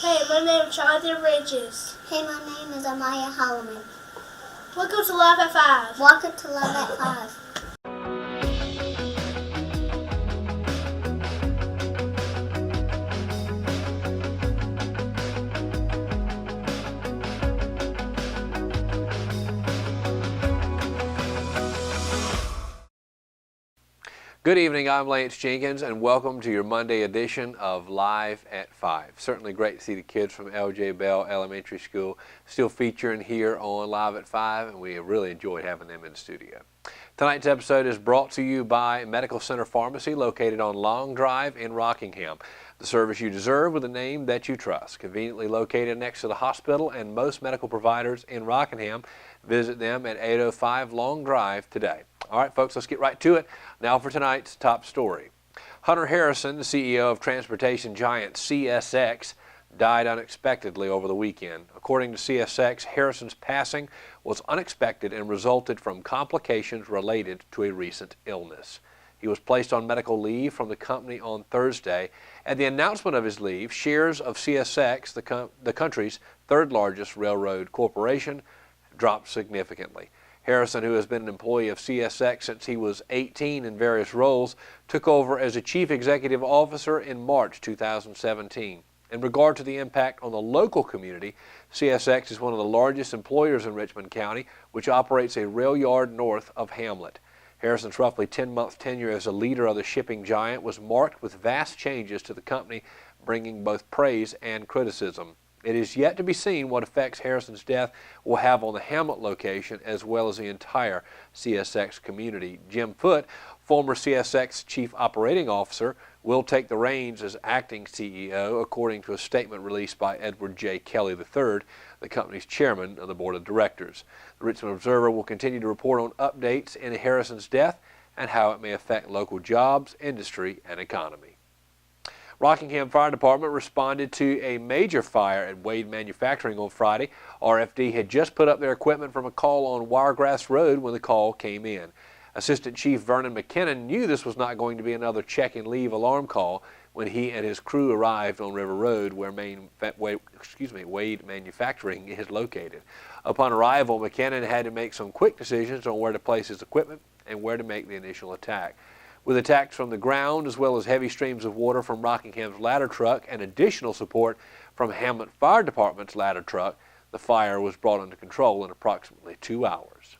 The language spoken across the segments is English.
Hey, my name is Jonathan Bridges. Hey, my name is Amaya Holloman. Welcome to Love at 5. Welcome to Love at 5. Good evening, I'm Lance Jenkins, and welcome to your Monday edition of Live at 5. Certainly great to see the kids from L.J. Bell Elementary School still featuring here on Live at 5, and we have really enjoyed having them in the studio. Tonight's episode is brought to you by Medical Center Pharmacy, located on Long Drive in Rockingham. The service you deserve with a name that you trust. Conveniently located next to the hospital and most medical providers in Rockingham. Visit them at 805 Long Drive today. All right, folks, let's get right to it. Now for tonight's top story. Hunter Harrison, the CEO of transportation giant CSX, died unexpectedly over the weekend. According to CSX, Harrison's passing was unexpected and resulted from complications related to a recent illness. He was placed on medical leave from the company on Thursday. At the announcement of his leave, shares of CSX, the country's third largest railroad corporation, dropped significantly. Harrison, who has been an employee of CSX since he was 18 in various roles, took over as a chief executive officer in March 2017. In regard to the impact on the local community, CSX is one of the largest employers in Richmond County, which operates a rail yard north of Hamlet. Harrison's roughly 10-month tenure as a leader of the shipping giant was marked with vast changes to the company, bringing both praise and criticism. It is yet to be seen what effects Harrison's death will have on the Hamlet location as well as the entire CSX community. Jim Foote, former CSX Chief Operating Officer, will take the reins as acting CEO, according to a statement released by Edward J. Kelly III, the company's chairman of the board of directors. The Richmond Observer will continue to report on updates in Harrison's death and how it may affect local jobs, industry, and economy. Rockingham Fire Department responded to a major fire at Wade Manufacturing on Friday. RFD had just put up their equipment from a call on Wiregrass Road when the call came in. Assistant Chief Vernon McKinnon knew this was not going to be another check and leave alarm call when he and his crew arrived on River Road where Wade Manufacturing is located. Upon arrival, McKinnon had to make some quick decisions on where to place his equipment and where to make the initial attack. With attacks from the ground as well as heavy streams of water from Rockingham's ladder truck and additional support from Hamlet Fire Department's ladder truck, the fire was brought under control in approximately 2 hours.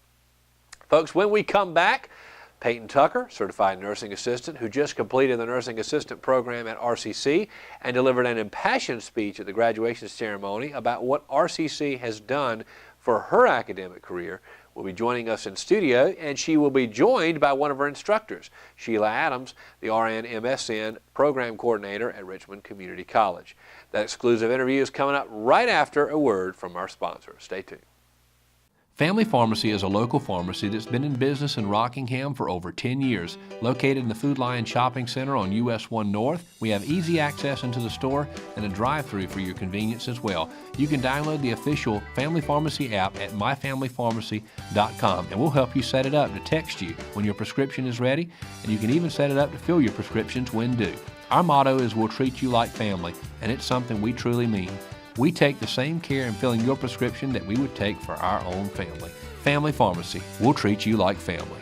Folks, when we come back, Peyton Tucker, certified nursing assistant who just completed the nursing assistant program at RCC and delivered an impassioned speech at the graduation ceremony about what RCC has done for her academic career, will be joining us in studio, and she will be joined by one of her instructors, Sheila Adams, the RN MSN program coordinator at Richmond Community College. That exclusive interview is coming up right after a word from our sponsor. Stay tuned. Family Pharmacy is a local pharmacy that's been in business in Rockingham for over 10 years. Located in the Food Lion Shopping Center on US 1 North, we have easy access into the store and a drive-thru for your convenience as well. You can download the official Family Pharmacy app at myfamilypharmacy.com, and we'll help you set it up to text you when your prescription is ready, and you can even set it up to fill your prescriptions when due. Our motto is we'll treat you like family, and it's something we truly mean. We take the same care in filling your prescription that we would take for our own family. Family Pharmacy, we'll treat you like family.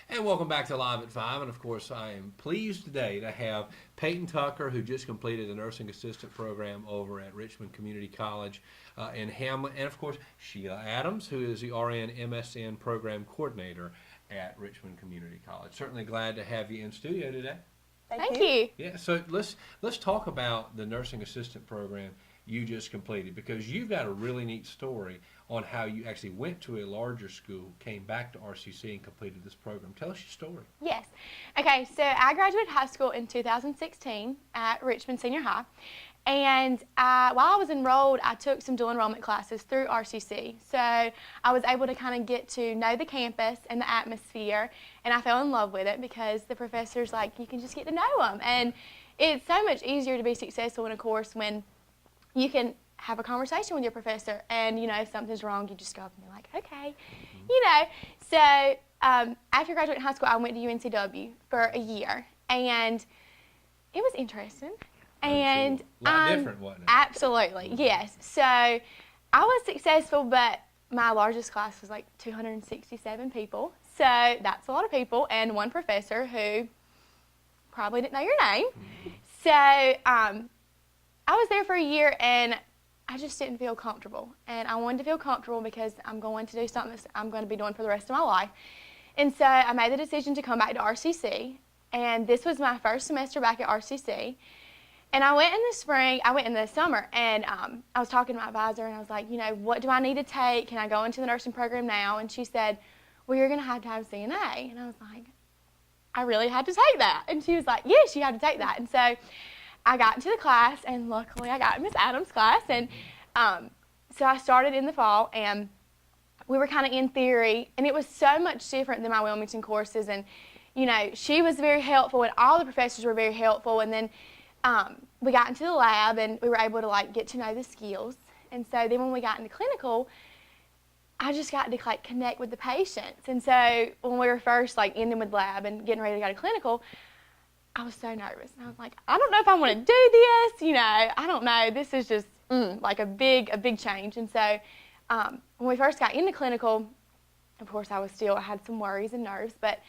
And welcome back to Live at 5, and of course I am pleased today to have Peyton Tucker, who just completed the nursing assistant program over at Richmond Community College in Hamlet, and of course Sheila Adams, who is the RN MSN program coordinator at Richmond Community College. Certainly glad to have you in studio today. Thank you. Yeah, so let's talk about the nursing assistant program you just completed, because you've got a really neat story on how you actually went to a larger school, came back to RCC, and completed this program. Tell us your story. Yes. Okay, so I graduated high school in 2016 at Richmond Senior High, and while I was enrolled, I took some dual enrollment classes through RCC. So I was able to kind of get to know the campus and the atmosphere, and I fell in love with it because the professors, you can just get to know them. And it's so much easier to be successful in a course when you can have a conversation with your professor, and if something's wrong, you just go up and be like, okay, So after graduating high school, I went to UNCW for a year, and it was interesting. And A lot different, wasn't it? absolutely, yes. So I was successful, but my largest class was like 267 people. So that's a lot of people, and one professor who probably didn't know your name. So I was there for a year, and I just didn't feel comfortable. And I wanted to feel comfortable because I'm going to do something that I'm going to be doing for the rest of my life. And so I made the decision to come back to RCC, and this was my first semester back at RCC. And I went in the summer, and I was talking to my advisor, and I was like, what do I need to take? Can I go into the nursing program now? And she said, well, you're going to have CNA. And I was like, I really had to take that. And she was like, yes, you have to take that. And so I got into the class, and luckily I got in Miss Adams' class. And so I started in the fall, and we were kind of in theory, and it was so much different than my Wilmington courses. And, she was very helpful, and all the professors were very helpful. And then we got into the lab, and we were able to get to know the skills. And so then when we got into clinical, I just got to connect with the patients. And so when we were first ending with lab and getting ready to go to clinical, I was so nervous. And I was like, I don't know if I want to do this. I don't know. This is just a big change. And so when we first got into clinical, of course I had some worries and nerves, but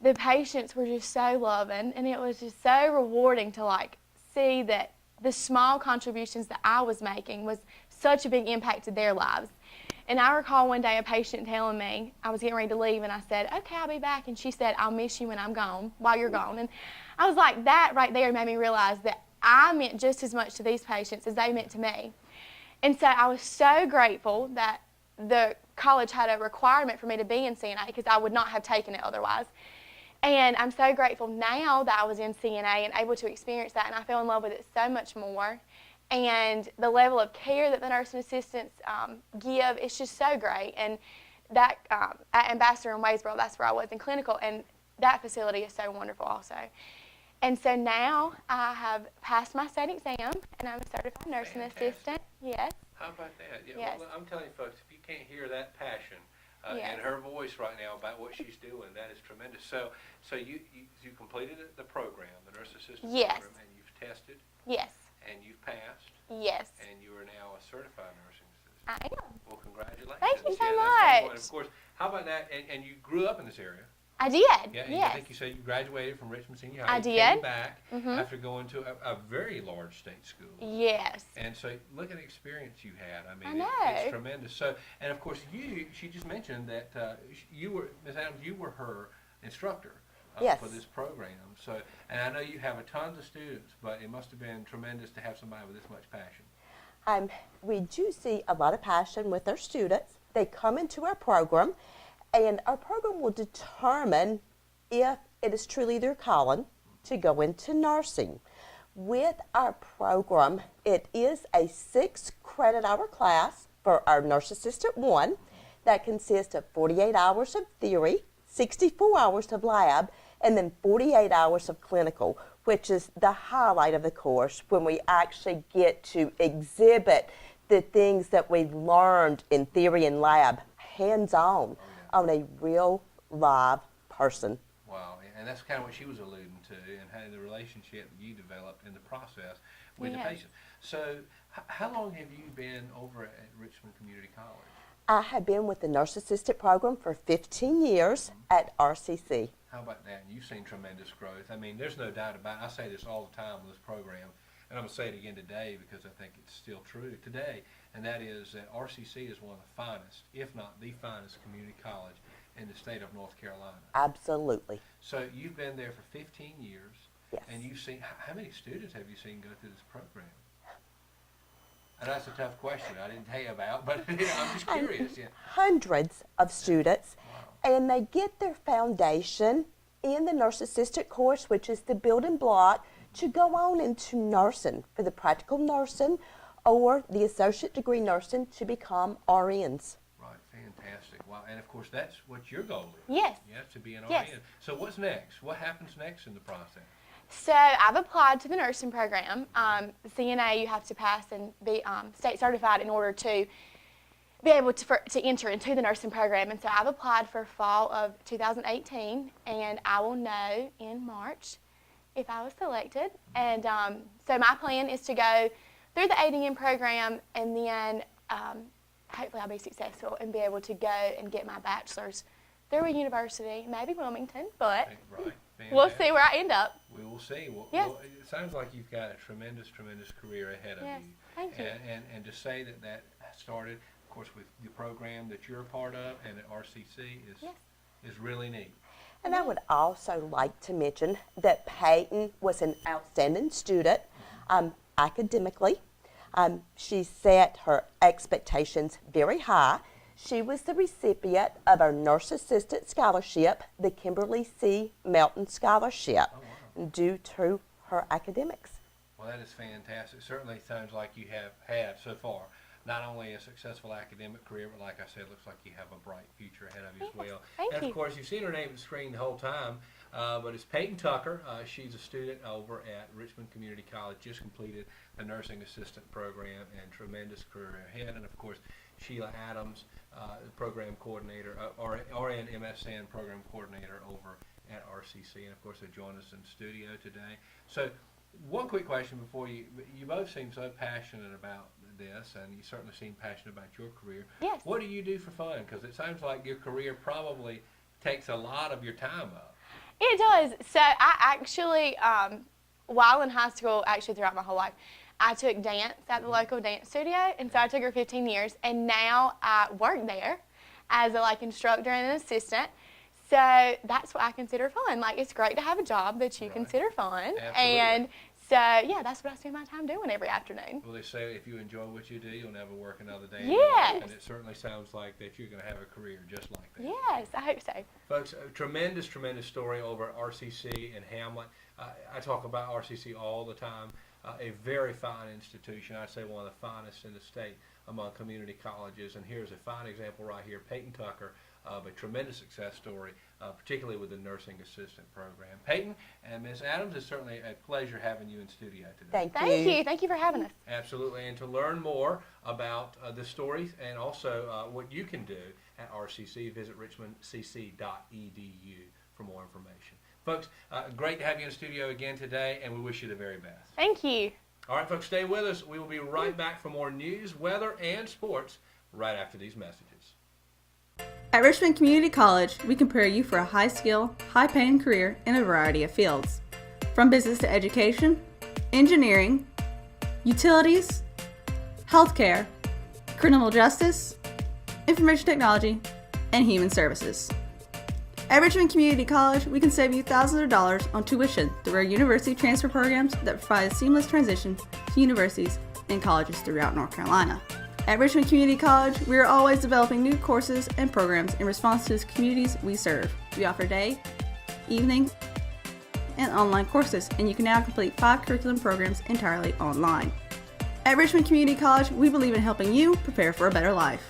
the patients were just so loving, and it was just so rewarding to see that the small contributions that I was making was such a big impact to their lives. And I recall one day a patient telling me, I was getting ready to leave, and I said, okay, I'll be back. And she said, I'll miss you when I'm gone, while you're gone. And I was like, that right there made me realize that I meant just as much to these patients as they meant to me. And so I was so grateful that the college had a requirement for me to be in CNA, because I would not have taken it otherwise. And I'm so grateful now that I was in CNA and able to experience that, and I fell in love with it so much more. And the level of care that the nursing assistants give, it's just so great. And that at Ambassador in Waysboro, that's where I was in clinical, and that facility is so wonderful also. And so now I have passed my state exam, and I'm a certified nursing assistant. Yes. How about that? Yeah, Yes. well, I'm telling you folks, if you can't hear that passion Yes. in her voice right now about what she's doing, that is tremendous. So you completed the program, the nurse assistant Yes. program, and you've tested, Yes. and you've passed, Yes. and you are now a certified nursing assistant. I am. Well, congratulations. Thank you so Yeah, that's wonderful. And much. of course, how about that? And you grew up in this area. I did. Yeah, and I Yes. think you said you graduated from Richmond Senior High. I You did. came back Mhm. after going to a very large state school. Yes. And so look at the experience you had. I mean, I know. it's tremendous. So, and of course, she just mentioned that you were, Ms. Adams, you were her instructor Yes. for this program. So, and I know you have tons of students, but it must have been tremendous to have somebody with this much passion. We do see a lot of passion with our students. They come into our program, and our program will determine if it is truly their calling to go into nursing. With our program, it is a 6-credit-hour class for our Nurse Assistant 1 that consists of 48 hours of theory, 64 hours of lab, and then 48 hours of clinical, which is the highlight of the course when we actually get to exhibit the things that we learned in theory and lab hands-on on a real live person. Wow, and that's kind of what she was alluding to, and how the relationship you developed in the process with the Yes. patient. So, how long have you been over at Richmond Community College? I have been with the Nurse Assistant program for 15 years at RCC. How about that? You've seen tremendous growth. I mean, there's no doubt about it. I say this all the time with this program, and I'm going to say it again today because I think it's still true today, and that is that RCC is one of the finest, if not the finest, community college in the state of North Carolina. Absolutely. So you've been there for 15 years, Yes. and you've seen, how many students have you seen go through this program? And that's a tough question I didn't tell you about, but I'm just curious. Yeah. Hundreds of students, Wow. and they get their foundation in the Nurse Assistant course, which is the building block to go on into nursing, for the practical nursing or the associate degree nursing to become RNs. Right, fantastic. Wow, and of course that's what your goal is. Yes. Yeah, to be an Yes. RN. So what's next? What happens next in the process? So I've applied to the nursing program. The CNA, you have to pass and be state certified in order to be able to enter into the nursing program. And so I've applied for fall of 2018, and I will know in March if I was selected. And so my plan is to go through the ADM program, and then hopefully I'll be successful and be able to go and get my bachelor's through a university, maybe Wilmington, but Right. we'll see where I end up. We will see. Well, Yes. well, it sounds like you've got a tremendous career ahead of Yes, you. thank you. And to say that started, of course, with the program that you're a part of and at RCC Yes. is really neat. And I would also like to mention that Peyton was an outstanding student academically. She set her expectations very high. She was the recipient of our Nurse Assistant Scholarship, the Kimberly C. Melton Scholarship, due to her academics. Well, that is fantastic. Certainly sounds like you have had so far not only a successful academic career, but like I said, it looks like you have a bright future ahead of you as well. Thank and you. of course, you've seen her name on the screen the whole time, but it's Peyton Tucker. She's a student over at Richmond Community College, just completed the nursing assistant program, and tremendous career ahead. And of course, Sheila Adams, the program coordinator, RN MSN program coordinator over at RCC, and of course they join us in studio today. So one quick question before you both seem so passionate about this, and you certainly seem passionate about your career. Yes. What do you do for fun? Because it sounds like your career probably takes a lot of your time up. It does. So I actually, while in high school, actually throughout my whole life, I took dance at the local dance studio, and so I took her 15 years, and now I work there as a instructor and an assistant. So that's what I consider fun. It's great to have a job that you Right. consider fun. Absolutely. And so, yeah, that's what I spend my time doing every afternoon. Well, they say if you enjoy what you do, you'll never work another day. Yes. And it certainly sounds like that you're going to have a career just like that. Yes, I hope so. Folks, a tremendous story over at RCC in Hamlet. I talk about RCC all the time. A very fine institution. I'd say one of the finest in the state among community colleges. And here's a fine example right here. Peyton Tucker, of a tremendous success story, particularly with the nursing assistant program. Peyton and Ms. Adams, it's certainly a pleasure having you in studio today. Thank Thank you. you. Thank you for having us. Absolutely. And to learn more about the stories and also what you can do at RCC, visit richmondcc.edu for more information. Folks, great to have you in the studio again today, and we wish you the very best. Thank you. All right, folks, stay with us. We will be right back for more news, weather, and sports right after these messages. At Richmond Community College, we can prepare you for a high-skill, high-paying career in a variety of fields. From business to education, engineering, utilities, healthcare, criminal justice, information technology, and human services. At Richmond Community College, we can save you thousands of dollars on tuition through our university transfer programs that provide a seamless transition to universities and colleges throughout North Carolina. At Richmond Community College, we are always developing new courses and programs in response to the communities we serve. We offer day, evening, and online courses, and you can now complete 5 curriculum programs entirely online. At Richmond Community College, we believe in helping you prepare for a better life.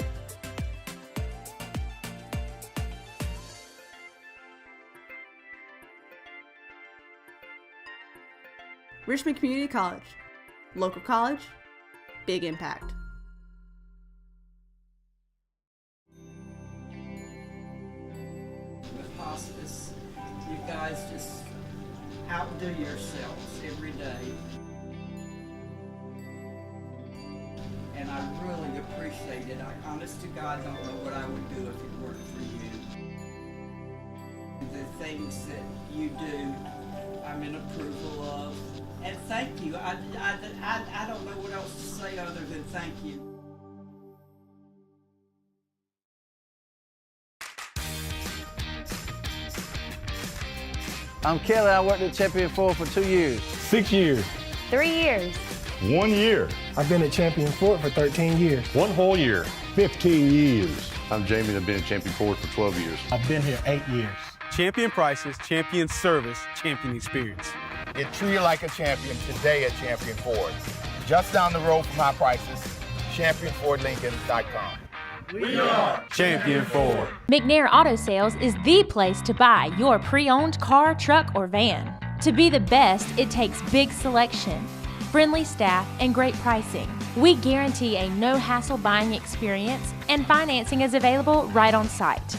Richmond Community College. Local college, big impact. With hospice, you guys just outdo yourselves every day. And I really appreciate it. I honest to God don't know what I would do if it weren't for you. The things that you do, I'm in approval of. And thank you. I don't know what else to say other than thank you. I'm Kelly. I worked at Champion 4 for 2 years. 6 years. 3 years. 1 year. I've been at Champion Fort for 13 years. 1 whole year. 15 years. I'm Jamie and I've been at Champion Ford for 12 years. I've been here 8 years. Champion prices, champion service, champion experience. Get treated like a champion today at Champion Ford. Just down the road from high prices, championfordlincoln.com. We are Champion Ford. McNair Auto Sales is the place to buy your pre-owned car, truck, or van. To be the best, it takes big selection, friendly staff, and great pricing. We guarantee a no-hassle buying experience, and financing is available right on site.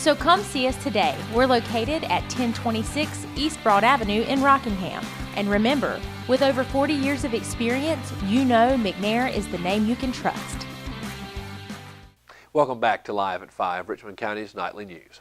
So come see us today. We're located at 1026 East Broad Avenue in Rockingham. And remember, with over 40 years of experience, you know McNair is the name you can trust. Welcome back to Live at 5, Richmond County's Nightly News.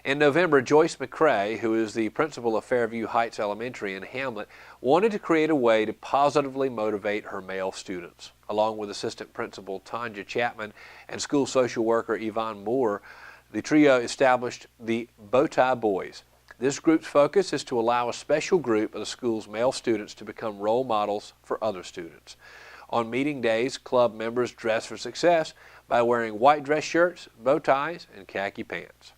In November, Joyce McCrae, who is the principal of Fairview Heights Elementary in Hamlet, wanted to create a way to positively motivate her male students. Along with Assistant Principal Tanya Chapman and School Social Worker Yvonne Moore, the trio established the Bowtie Boys. This group's focus is to allow a special group of the school's male students to become role models for other students. On meeting days, club members dress for success by wearing white dress shirts, bow ties, and khaki pants.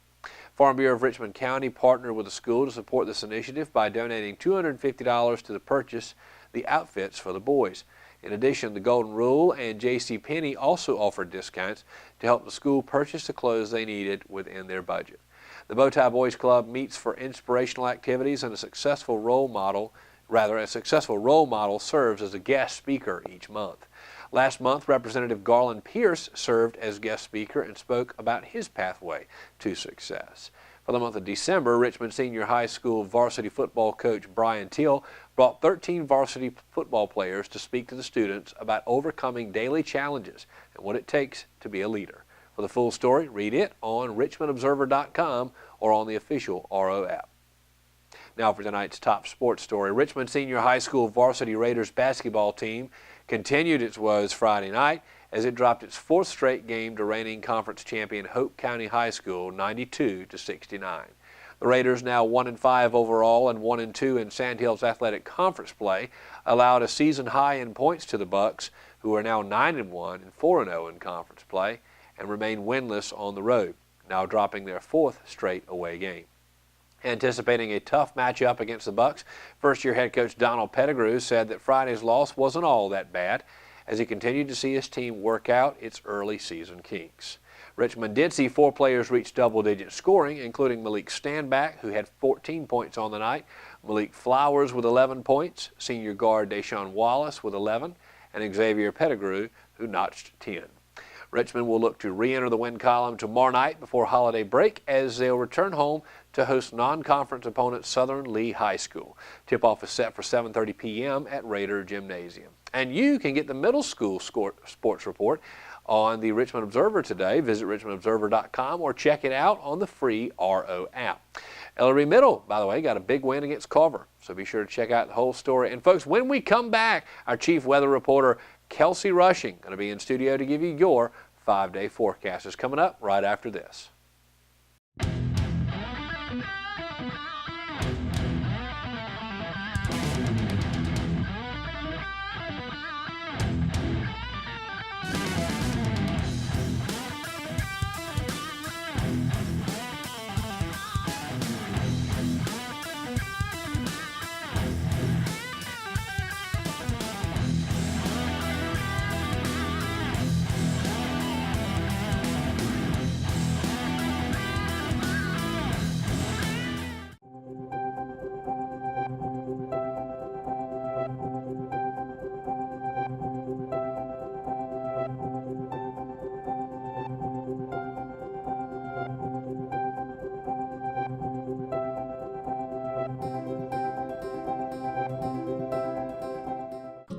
Farm Bureau of Richmond County partnered with the school to support this initiative by donating $250 to purchase the outfits for the boys. In addition, the Golden Rule and JCPenney also offered discounts to help the school purchase the clothes they needed within their budget. The Bowtie Boys Club meets for inspirational activities, and a successful role model serves as a guest speaker each month. Last month, Representative Garland Pierce served as guest speaker and spoke about his pathway to success. For the month of December, Richmond Senior High School varsity football coach Brian Teal brought 13 varsity football players to speak to the students about overcoming daily challenges and what it takes to be a leader. For the full story, read it on richmondobserver.com or on the official RO app. Now for tonight's top sports story. Richmond Senior High School varsity Raiders basketball team continued its woes Friday night as it dropped its fourth straight game to reigning conference champion Hope County High School 92-69. The Raiders, now 1-5 overall and 1-2 in Sandhills Athletic Conference play, allowed a season high in points to the Bucks, who are now 9-1 and 4-0 in conference play and remain winless on the road, now dropping their fourth straight away game. Anticipating a tough matchup against the Bucks, first-year head coach Donald Pettigrew said that Friday's loss wasn't all that bad as he continued to see his team work out its early season kinks. Richmond did see 4 players reach double-digit scoring, including Malik Standback, who had 14 points on the night, Malik Flowers with 11 points, senior guard Deshaun Wallace with 11, and Xavier Pettigrew, who notched 10. Richmond will look to re-enter the win column tomorrow night before holiday break as they'll return home to host non-conference opponent Southern Lee High School. Tip-off is set for 7:30 p.m. at Raider Gymnasium. And you can get the middle school sports report on the Richmond Observer today. Visit richmondobserver.com or check it out on the free RO app. Ellery Middle, by the way, got a big win against Culver, so be sure to check out the whole story. And folks, when we come back, our chief weather reporter Kelsey Rushing going to be in studio to give you your 5-day forecast. Is coming up right after this.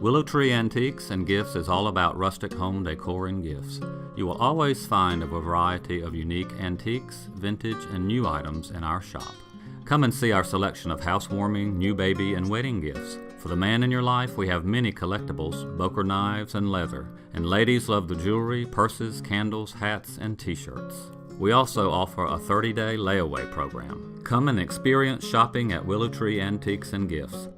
Willow Tree Antiques and Gifts is all about rustic home decor and gifts. You will always find a variety of unique antiques, vintage, and new items in our shop. Come and see our selection of housewarming, new baby, and wedding gifts. For the man in your life, we have many collectibles, Boker knives, and leather. And ladies love the jewelry, purses, candles, hats, and t-shirts. We also offer a 30-day layaway program. Come and experience shopping at Willow Tree Antiques and Gifts.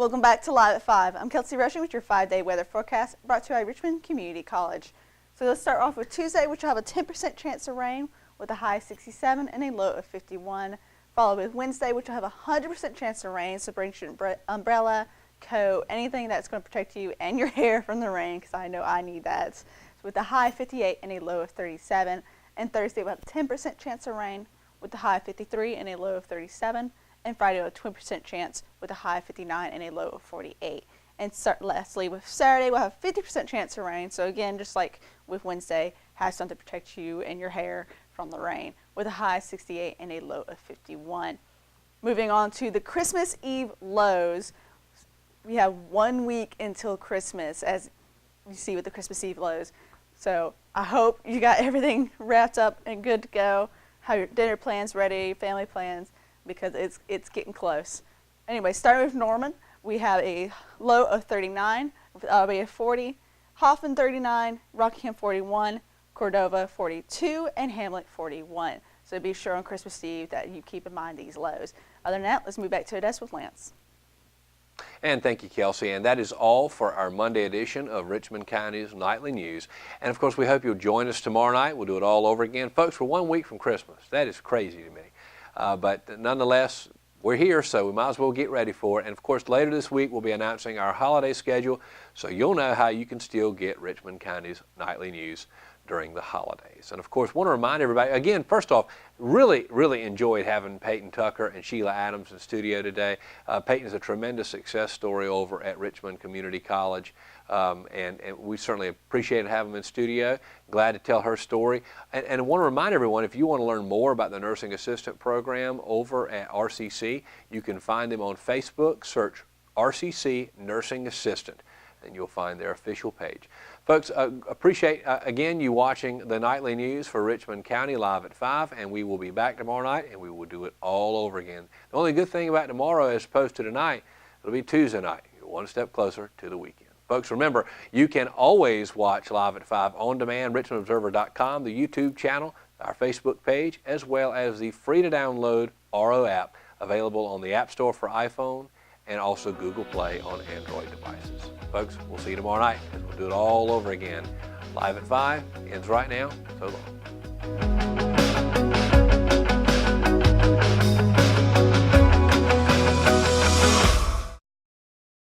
Welcome back to Live at 5. I'm Kelsey Rushing with your 5-day weather forecast brought to you by Richmond Community College. So let's start off with Tuesday, which will have a 10% chance of rain with a high of 67 and a low of 51. Followed with Wednesday, which will have a 100% chance of rain, so bring your umbrella, coat, anything that's going to protect you and your hair from the rain, because I know I need that. So with a high of 58 and a low of 37. And Thursday, we'll have a 10% chance of rain with a high of 53 and a low of 37. And Friday, we'll have a 20% chance with a high of 59 and a low of 48. And lastly, with Saturday, we'll have a 50% chance of rain. So again, just like with Wednesday, have something to protect you and your hair from the rain with a high of 68 and a low of 51. Moving on to the Christmas Eve lows. We have 1 week until Christmas, as you see with the Christmas Eve lows. So I hope you got everything wrapped up and good to go. Have your dinner plans ready, family plans, because it's getting close. Anyway, starting with Norman, we have a low of 39, with Albany 40, Hoffman 39, Rockingham 41, Cordova 42, and Hamlet 41. So be sure on Christmas Eve that you keep in mind these lows. Other than that, let's move back to Odessa with Lance. And thank you, Kelsey. And that is all for our Monday edition of Richmond County's Nightly News. And of course, we hope you'll join us tomorrow night. We'll do it all over again. Folks, we're 1 week from Christmas. That is crazy to me. But nonetheless, we're here, so we might as well get ready for it. And of course, later this week, we'll be announcing our holiday schedule, so you'll know how you can still get Richmond County's Nightly News during the holidays. And of course, want to remind everybody, again, first off, really enjoyed having Peyton Tucker and Sheila Adams in studio today. Peyton is a tremendous success story over at Richmond Community College, and we certainly appreciate having them in studio. Glad to tell her story. And I want to remind everyone, if you want to learn more about the Nursing Assistant Program over at RCC, you can find them on Facebook. Search RCC Nursing Assistant, and you'll find their official page. Folks, appreciate, again, you watching the Nightly News for Richmond County live at 5, and we will be back tomorrow night, and we will do it all over again. The only good thing about tomorrow as opposed to tonight, it'll be Tuesday night. You're one step closer to the weekend. Folks, remember, you can always watch Live at 5 on demand, richmondobserver.com, the YouTube channel, our Facebook page, as well as the free-to-download RO app available on the App Store for iPhone and also Google Play on Android devices. Folks, we'll see you tomorrow night, and we'll do it all over again. Live at 5 ends right now. So long.